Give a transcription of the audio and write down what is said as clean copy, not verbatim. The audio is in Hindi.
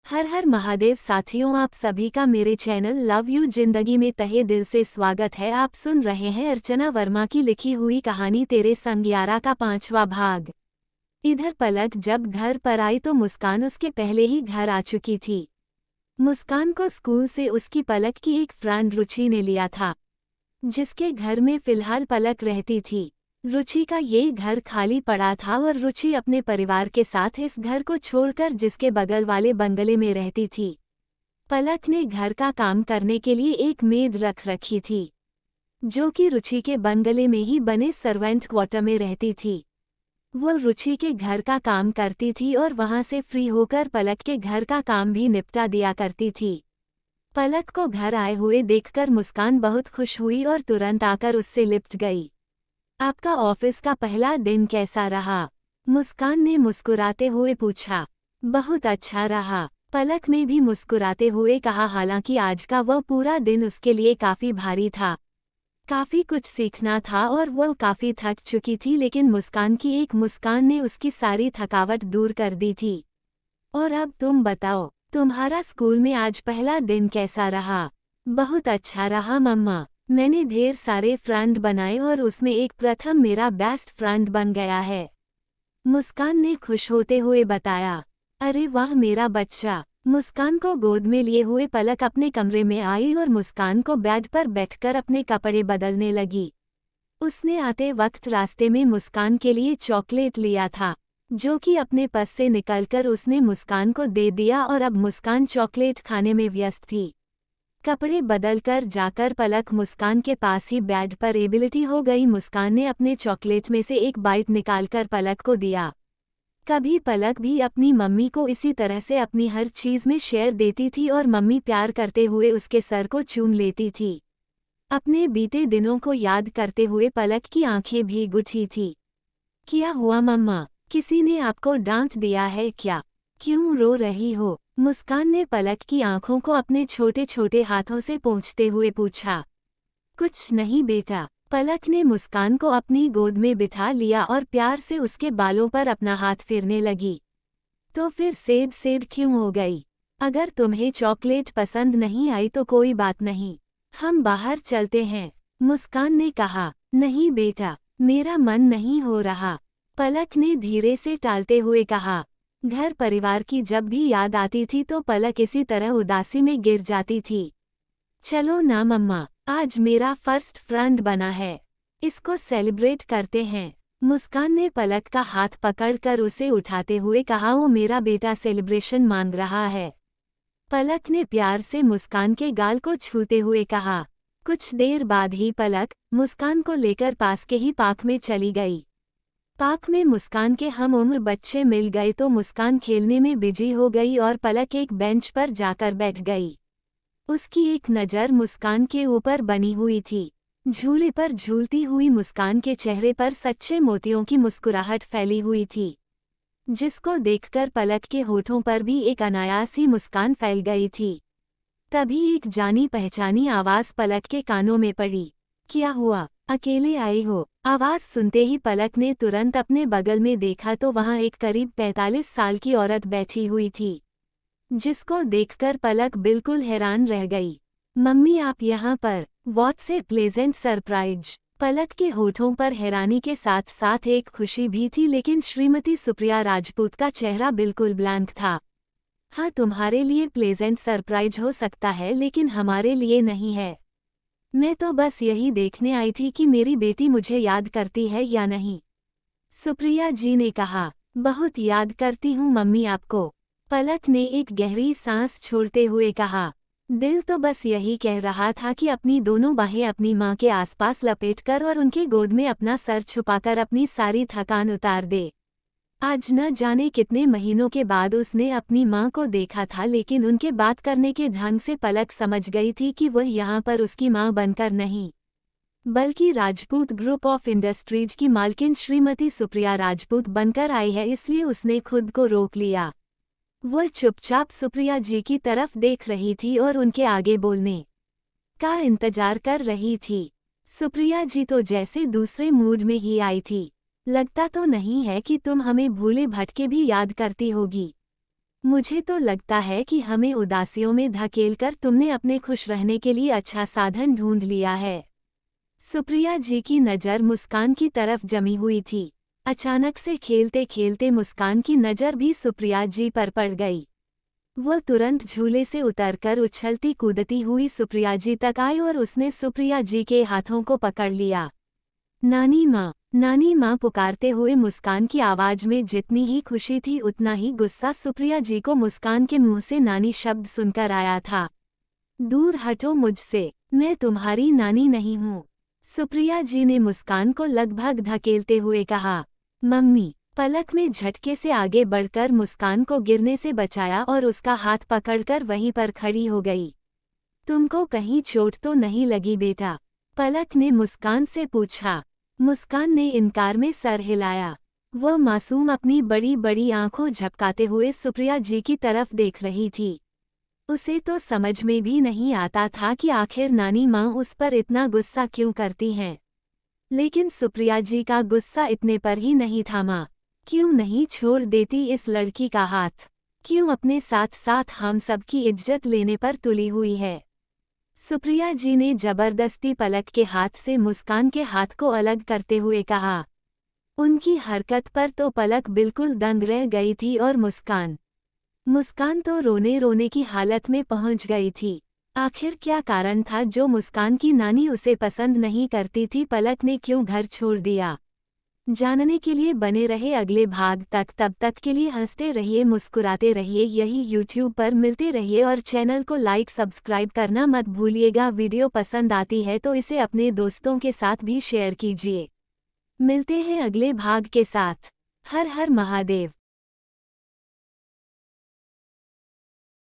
हर हर महादेव साथियों, आप सभी का मेरे चैनल लव यू जिंदगी में तहे दिल से स्वागत है। आप सुन रहे हैं अर्चना वर्मा की लिखी हुई कहानी तेरे संग यारा का 5वां भाग। इधर पलक जब घर पर आई तो मुस्कान उसके पहले ही घर आ चुकी थी। मुस्कान को स्कूल से उसकी पलक की एक फ्रेंड रुचि ने लिया था, जिसके घर में फिलहाल पलक रहती थी। रुचि का ये घर खाली पड़ा था और रुचि अपने परिवार के साथ इस घर को छोड़कर जिसके बगल वाले बंगले में रहती थी। पलक ने घर का काम करने के लिए एक मेड रख रखी थी, जो कि रुचि के बंगले में ही बने सर्वेंट क्वार्टर में रहती थी। वो रुचि के घर का काम करती थी और वहां से फ्री होकर पलक के घर का काम भी निपटा दिया करती थी। पलक को घर आए हुए देखकर मुस्कान बहुत खुश हुई और तुरंत आकर उससे लिपट गई। आपका ऑफिस का पहला दिन कैसा रहा? मुस्कान ने मुस्कुराते हुए पूछा। बहुत अच्छा रहा, पलक ने भी मुस्कुराते हुए कहा। हालांकि आज का वह पूरा दिन उसके लिए काफी भारी था। काफी कुछ सीखना था और वह काफी थक चुकी थी, लेकिन मुस्कान की एक मुस्कान ने उसकी सारी थकावट दूर कर दी थी। और अब तुम बताओ, तुम्हारा स्कूल में आज पहला दिन कैसा रहा? बहुत अच्छा रहा मम्मा, मैंने ढेर सारे फ्रेंड बनाए और उसमें एक प्रथम मेरा बेस्ट फ्रेंड बन गया है, मुस्कान ने खुश होते हुए बताया। अरे वाह मेरा बच्चा। मुस्कान को गोद में लिए हुए पलक अपने कमरे में आई और मुस्कान को बेड पर बैठकर अपने कपड़े बदलने लगी। उसने आते वक्त रास्ते में मुस्कान के लिए चॉकलेट लिया था, जो कि अपने पर्स से निकलकर उसने मुस्कान को दे दिया और अब मुस्कान चॉकलेट खाने में व्यस्त थी। कपड़े बदलकर जाकर पलक मुस्कान के पास ही बेड पर एबिलिटी हो गई। मुस्कान ने अपने चॉकलेट में से एक बाइट निकालकर पलक को दिया। कभी पलक भी अपनी मम्मी को इसी तरह से अपनी हर चीज़ में शेयर देती थी और मम्मी प्यार करते हुए उसके सर को चूम लेती थी। अपने बीते दिनों को याद करते हुए पलक की आंखें भीग उठी थी। क्या हुआ मम्मा, किसी ने आपको डांट दिया है क्या? क्यों रो रही हो? मुस्कान ने पलक की आंखों को अपने छोटे छोटे हाथों से पोंछते हुए पूछा। कुछ नहीं बेटा, पलक ने मुस्कान को अपनी गोद में बिठा लिया और प्यार से उसके बालों पर अपना हाथ फेरने लगी। तो फिर सेड सेड क्यों हो गई? अगर तुम्हें चॉकलेट पसंद नहीं आई तो कोई बात नहीं, हम बाहर चलते हैं, मुस्कान ने कहा। नहीं बेटा, मेरा मन नहीं हो रहा, पलक ने धीरे से टालते हुए कहा। घर परिवार की जब भी याद आती थी तो पलक इसी तरह उदासी में गिर जाती थी। चलो ना मम्मा, आज मेरा फर्स्ट फ्रेंड बना है, इसको सेलिब्रेट करते हैं, मुस्कान ने पलक का हाथ पकड़कर उसे उठाते हुए कहा। वो मेरा बेटा सेलिब्रेशन मांग रहा है, पलक ने प्यार से मुस्कान के गाल को छूते हुए कहा। कुछ देर बाद ही पलक मुस्कान को लेकर पास के ही पार्क में चली गई। पार्क में मुस्कान के हम उम्र बच्चे मिल गए तो मुस्कान खेलने में बिजी हो गई और पलक एक बेंच पर जाकर बैठ गई। उसकी एक नज़र मुस्कान के ऊपर बनी हुई थी। झूले पर झूलती हुई मुस्कान के चेहरे पर सच्चे मोतियों की मुस्कुराहट फैली हुई थी, जिसको देखकर पलक के होठों पर भी एक अनायास ही मुस्कान फैल गई थी। तभी एक जानी पहचानी आवाज़ पलक के कानों में पड़ी। क्या हुआ, अकेले आई हो? आवाज़ सुनते ही पलक ने तुरंत अपने बगल में देखा तो वहां एक करीब 45 साल की औरत बैठी हुई थी, जिसको देखकर पलक बिल्कुल हैरान रह गई। मम्मी आप यहाँ पर? What's a pleasant surprise. पलक के होठों पर हैरानी के साथ साथ एक खुशी भी थी, लेकिन श्रीमती सुप्रिया राजपूत का चेहरा बिल्कुल ब्लैंक था। हाँ, तुम्हारे लिए प्लेजेंट सरप्राइज हो सकता है, लेकिन हमारे लिए नहीं है। मैं तो बस यही देखने आई थी कि मेरी बेटी मुझे याद करती है या नहीं, सुप्रिया जी ने कहा। बहुत याद करती हूँ मम्मी आपको, पलक ने एक गहरी सांस छोड़ते हुए कहा। दिल तो बस यही कह रहा था कि अपनी दोनों बाहें अपनी माँ के आसपास लपेटकर और उनके गोद में अपना सर छुपाकर अपनी सारी थकान उतार दे। आज न जाने कितने महीनों के बाद उसने अपनी माँ को देखा था, लेकिन उनके बात करने के ढंग से पलक समझ गई थी कि वह यहाँ पर उसकी माँ बनकर नहीं, बल्कि राजपूत ग्रुप ऑफ इंडस्ट्रीज की मालकिन श्रीमती सुप्रिया राजपूत बनकर आई है। इसलिए उसने खुद को रोक लिया। वह चुपचाप सुप्रिया जी की तरफ देख रही थी और उनके आगे बोलने का इंतजार कर रही थी। सुप्रिया जी तो जैसे दूसरे मूड में ही आई थी। लगता तो नहीं है कि तुम हमें भूले भटके भी याद करती होगी, मुझे तो लगता है कि हमें उदासियों में धकेलकर तुमने अपने खुश रहने के लिए अच्छा साधन ढूंढ लिया है। सुप्रिया जी की नज़र मुस्कान की तरफ जमी हुई थी। अचानक से खेलते खेलते मुस्कान की नज़र भी सुप्रिया जी पर पड़ गई। वह तुरंत झूले से उतरकर उछलती कूदती हुई सुप्रिया जी तक आई और उसने सुप्रिया जी के हाथों को पकड़ लिया। नानी माँ पुकारते हुए मुस्कान की आवाज में जितनी ही खुशी थी उतना ही गुस्सा सुप्रिया जी को मुस्कान के मुंह से नानी शब्द सुनकर आया था। दूर हटो मुझसे, मैं तुम्हारी नानी नहीं हूँ। सुप्रिया जी ने मुस्कान को लगभग धकेलते हुए कहा। मम्मी, पलक में झटके से आगे बढ़कर मुस्कान को गिरने से बचाया और उसका हाथ पकड़कर वहीं पर खड़ी हो गई। तुमको कहीं चोट तो नहीं लगी बेटा? पलक ने मुस्कान से पूछा। मुस्कान ने इनकार में सर हिलाया। वह मासूम अपनी बड़ी बड़ी आंखों झपकाते हुए सुप्रिया जी की तरफ देख रही थी। उसे तो समझ में भी नहीं आता था कि आखिर नानी माँ उस पर इतना गुस्सा क्यों करती हैं। लेकिन सुप्रिया जी का गुस्सा इतने पर ही नहीं थामा। क्यों नहीं छोड़ देती इस लड़की का हाथ? क्यों अपने साथ साथ हम सबकी इज्जत लेने पर तुली हुई है? सुप्रिया जी ने जबरदस्ती पलक के हाथ से मुस्कान के हाथ को अलग करते हुए कहा। उनकी हरकत पर तो पलक बिल्कुल दंग रह गई थी और मुस्कान तो रोने रोने की हालत में पहुंच गई थी। आखिर क्या कारण था जो मुस्कान की नानी उसे पसंद नहीं करती थी? पलक ने क्यों घर छोड़ दिया? जानने के लिए बने रहे अगले भाग तक। तब तक के लिए हंसते रहिए, मुस्कुराते रहिए। यही YouTube पर मिलते रहिए और चैनल को लाइक सब्सक्राइब करना मत भूलिएगा। वीडियो पसंद आती है तो इसे अपने दोस्तों के साथ भी शेयर कीजिए। मिलते हैं अगले भाग के साथ। हर हर महादेव।